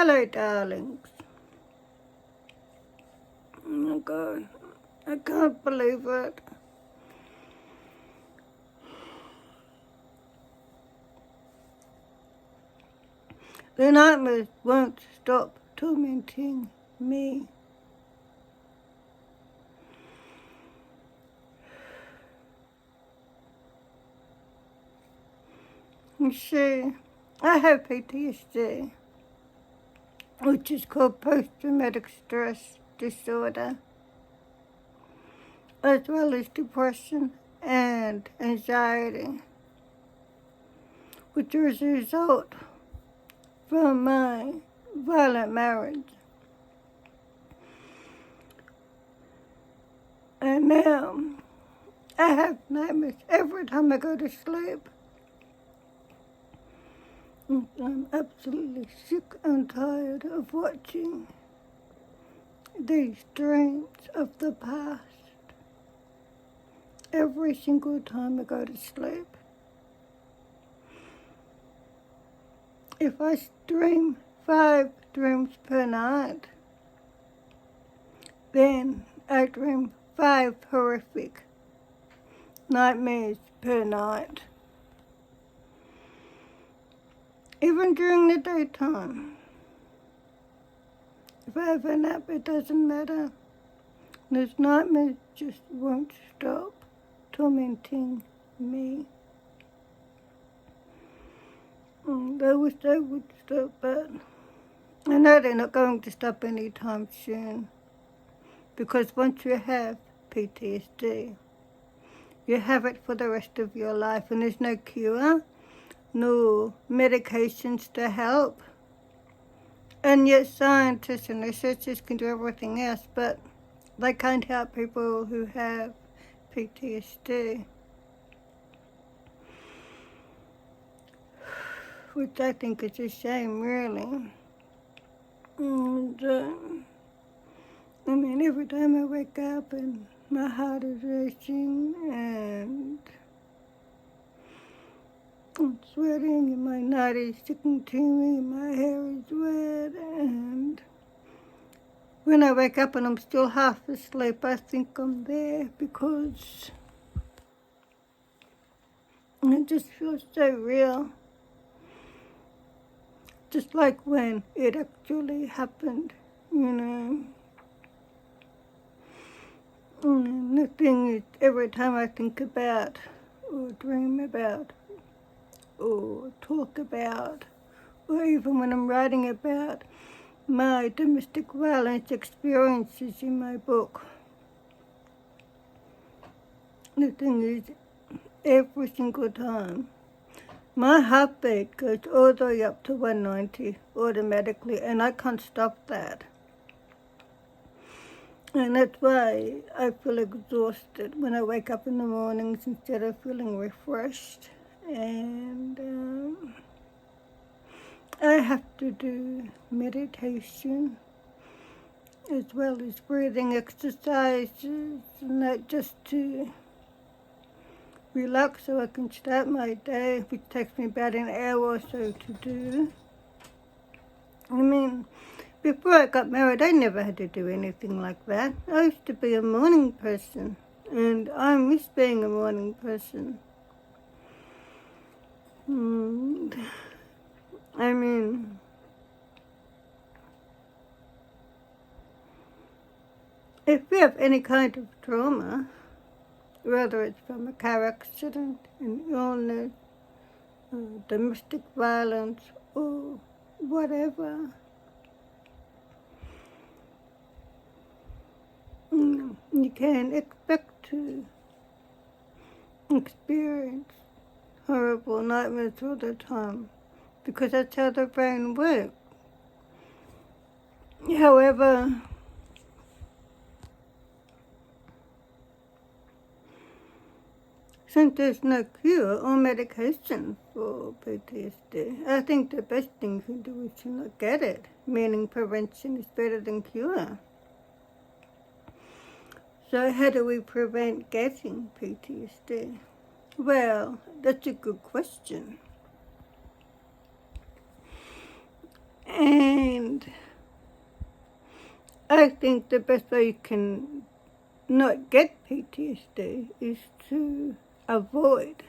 Hello, darlings. Oh my God, I can't believe it. The nightmares won't stop tormenting me. You see, I have PTSD, which is called post-traumatic stress disorder, as well as depression and anxiety, which was a result from my violent marriage. And now I have nightmares every time I go to sleep. I'm absolutely sick and tired of watching these dreams of the past every single time I go to sleep. If I dream 5 dreams per night, then I dream 5 horrific nightmares per night. Even during the daytime. If I have a nap, it doesn't matter. Those nightmares just won't stop tormenting me. I wish they would stop, but I know they're not going to stop anytime soon. Because once you have PTSD, you have it for the rest of your life, and there's no cure, no medications to help. And yet scientists and researchers can do everything else, but they can't help people who have PTSD. Which I think is a shame, really. And, I mean, every time I wake up and my heart is racing and I'm sweating and my night is sticking to me and my hair is wet, and when I wake up and I'm still half asleep, I think I'm there because it just feels so real. Just like when it actually happened, you know. And the thing is, every time I think about or dream about or talk about, or even when I'm writing about my domestic violence experiences in my book, the thing is, every single time, my heartbeat goes all the way up to 190 automatically, and I can't stop that. And that's why I feel exhausted when I wake up in the mornings instead of feeling refreshed. And I have to do meditation as well as breathing exercises, and that just to relax so I can start my day, which takes me about an hour or so to do. I mean, before I got married, I never had to do anything like that. I used to be a morning person, and I miss being a morning person. I mean, if you have any kind of trauma, whether it's from a car accident, an illness, domestic violence, or whatever, you can expect to experience horrible nightmares all the time, because that's how the brain works. However, since there's no cure or medication for PTSD, I think the best thing you can do is to not get it, meaning prevention is better than cure. So how do we prevent getting PTSD? Well, that's a good question. And I think the best way you can not get PTSD is to avoid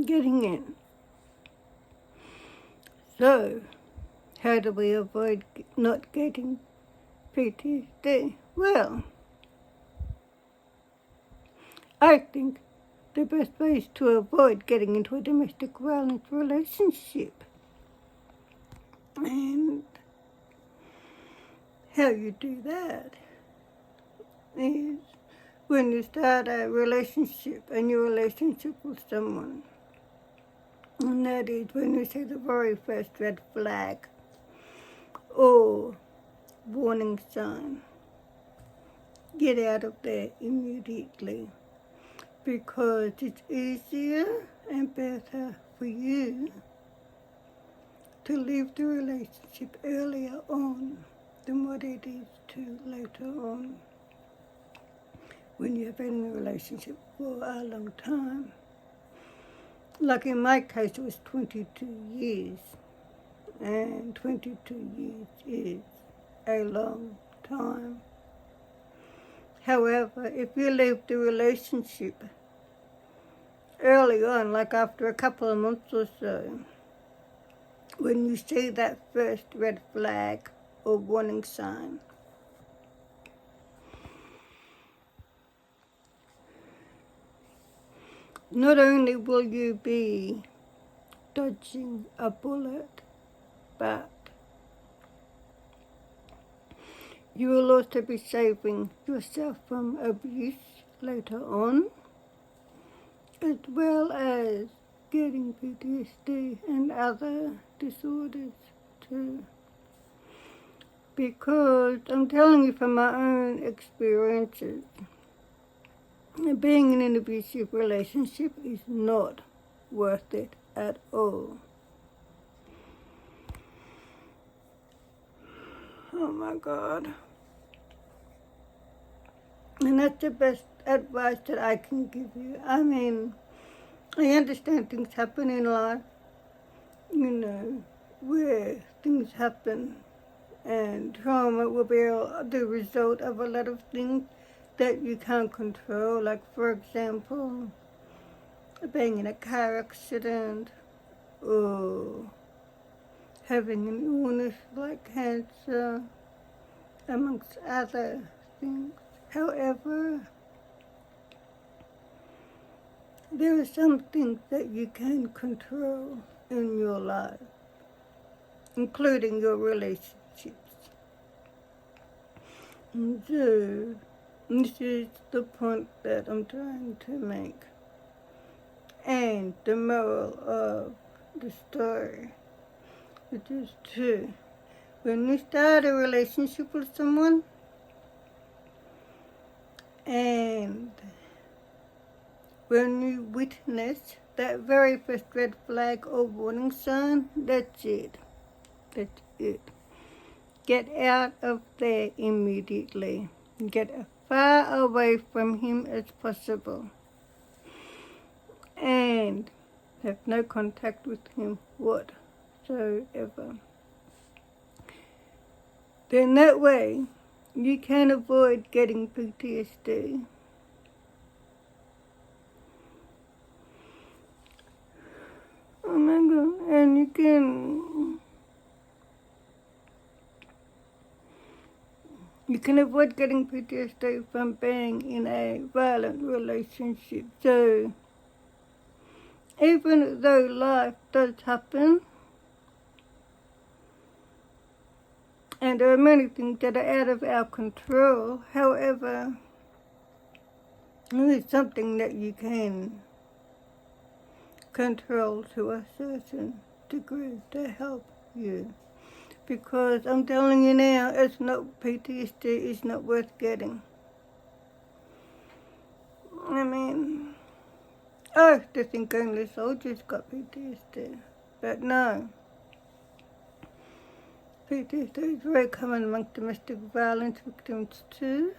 getting it. So, how do we avoid not getting PTSD? Well, I think the best way is to avoid getting into a domestic violence relationship. And how you do that is when you start a relationship, a new relationship with someone. And that is when you see the very first red flag or warning sign. Get out of there immediately, because it's easier and better for you to leave the relationship earlier on than what it is to later on when you've been in a relationship for a long time. Like in my case, it was 22 years, and 22 years is a long time. However, if you leave the relationship early on, like after a couple of months or so, when you see that first red flag or warning sign, not only will you be dodging a bullet, but you will also be saving yourself from abuse later on, as well as getting PTSD and other disorders too. Because I'm telling you from my own experiences, being in an abusive relationship is not worth it at all. Oh my God. And that's the best advice that I can give you. I mean, I understand things happen in life, where things happen, and trauma will be the result of a lot of things that you can't control, like, for example, being in a car accident or having an illness like cancer, amongst other things. However, there are some things that you can control in your life, including your relationships. And so, this is the point that I'm trying to make. And the moral of the story, which is true. When you start a relationship with someone, and when you witness that very first red flag or warning sign, that's it. That's it. Get out of there immediately. Get as far away from him as possible. And have no contact with him whatsoever. Then that way, you can avoid getting PTSD. Oh my God, and you can avoid getting PTSD from being in a violent relationship. So, even though life does happen, and there are many things that are out of our control, however, there is something that you can control to a certain degree to help you. Because I'm telling you now, PTSD is not worth getting. I mean, I used to think only soldiers got PTSD, but no. PTSD is very common among domestic violence victims too,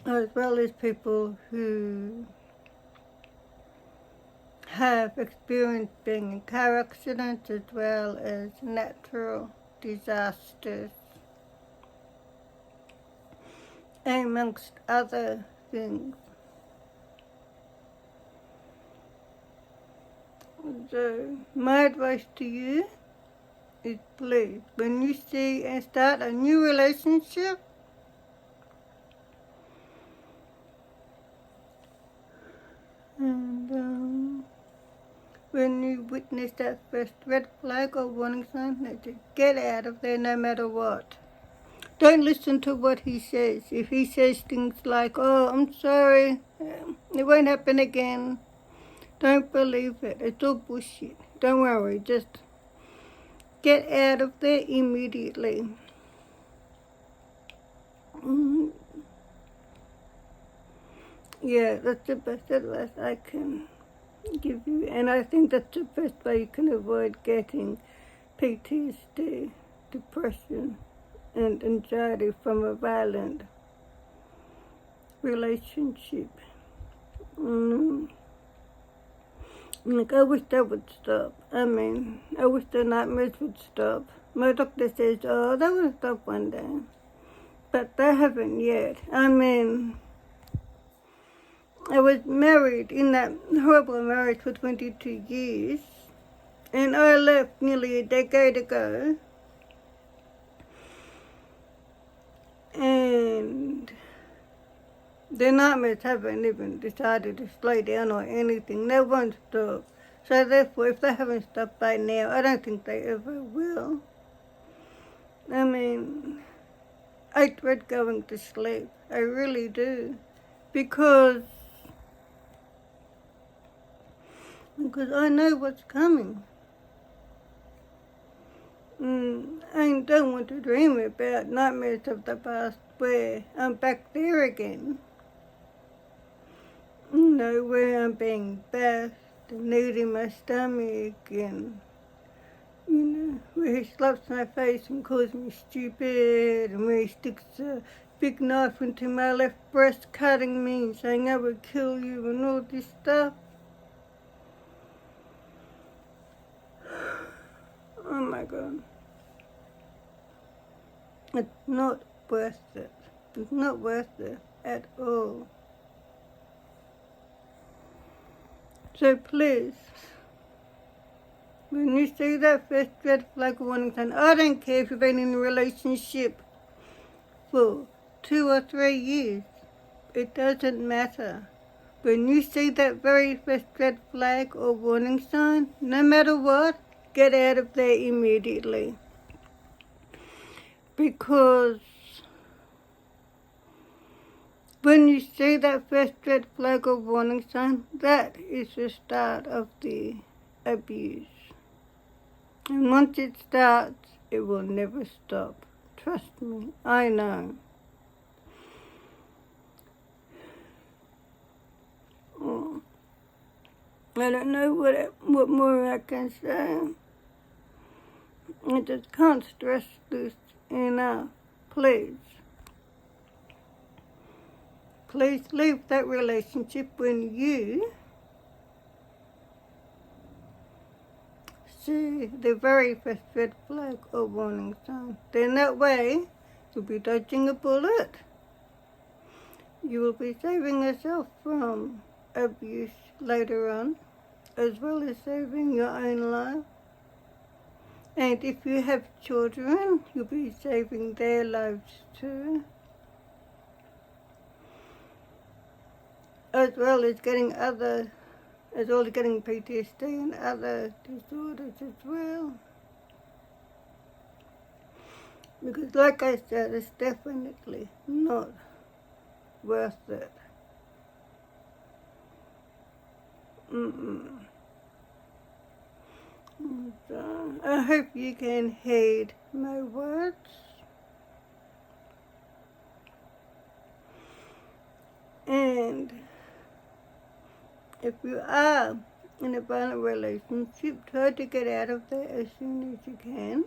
as well as people who have experienced being in car accidents, as well as natural disasters, amongst other things. So my advice to you is, please, when you see and start a new relationship, and when you witness that first red flag or warning sign, just get out of there no matter what. Don't listen to what he says. If he says things like, "Oh, I'm sorry, it won't happen again," don't believe it. It's all bullshit. Don't worry, just get out of there immediately. Yeah, that's the best advice I can give you, and I think that's the best way you can avoid getting PTSD, depression, and anxiety from a violent relationship. Like, I wish that would stop. I wish the nightmares would stop. My doctor says, oh, that will stop one day. But they haven't yet. I was married in that horrible marriage for 22 years, and I left nearly a decade ago, and the nightmares haven't even decided to slow down or anything. They won't stop. So therefore, if they haven't stopped by now, I don't think they ever will. I dread going to sleep. I really do. Because I know what's coming. I don't want to dream about nightmares of the past where I'm back there again. Where I'm being bathed and kneading my stomach, and where he slaps my face and calls me stupid, and where he sticks a big knife into my left breast, cutting me and saying I would kill you and all this stuff. Oh my God. It's not worth it. It's not worth it at all. So please, when you see that first red flag warning sign, I don't care if you've been in a relationship for 2 or 3 years. It doesn't matter. When you see that very first red flag or warning sign, no matter what, get out of there immediately. Because when you see that first red flag or warning sign, that is the start of the abuse. And once it starts, it will never stop. Trust me, I know. I don't know what more I can say. I just can't stress this enough. Please. Please leave that relationship when you see the very first red flag or warning sign. Then that way, you'll be dodging a bullet. You will be saving yourself from abuse later on, as well as saving your own life. And if you have children, you'll be saving their lives too. As well as getting PTSD and other disorders as well. Because like I said, it's definitely not worth it. So, I hope you can heed my words. And if you are in a violent relationship, try to get out of there as soon as you can.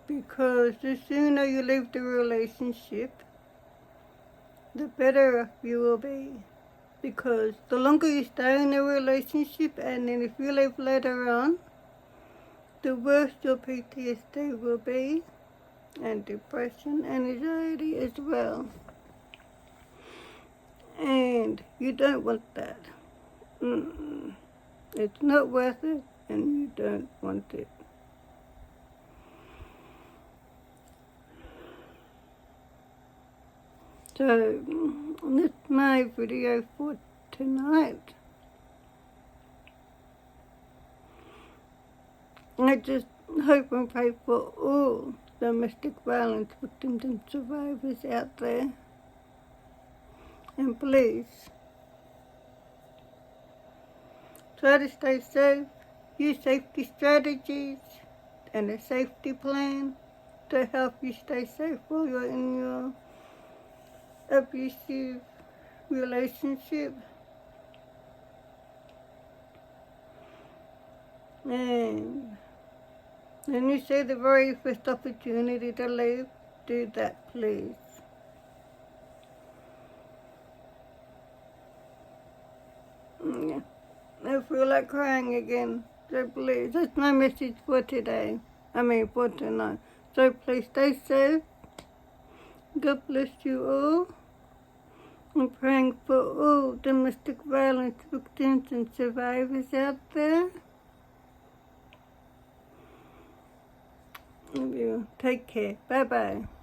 Because the sooner you leave the relationship, the better off you will be. Because the longer you stay in a relationship, and then if you leave later on, the worse your PTSD will be, and depression and anxiety as well. And you don't want that. It's not worth it, and you don't want it. So, that's my video for tonight. I just hope and pray for all domestic violence victims and survivors out there. And please, try to stay safe, use safety strategies and a safety plan to help you stay safe while you're in your abusive relationship. And when you see the very first opportunity to leave, do that, please. Yeah. I feel like crying again, so please, that's my message for today. For tonight. So please stay safe. God bless you all. I'm praying for all domestic violence victims and survivors out there. Love you. Take care. Bye-bye.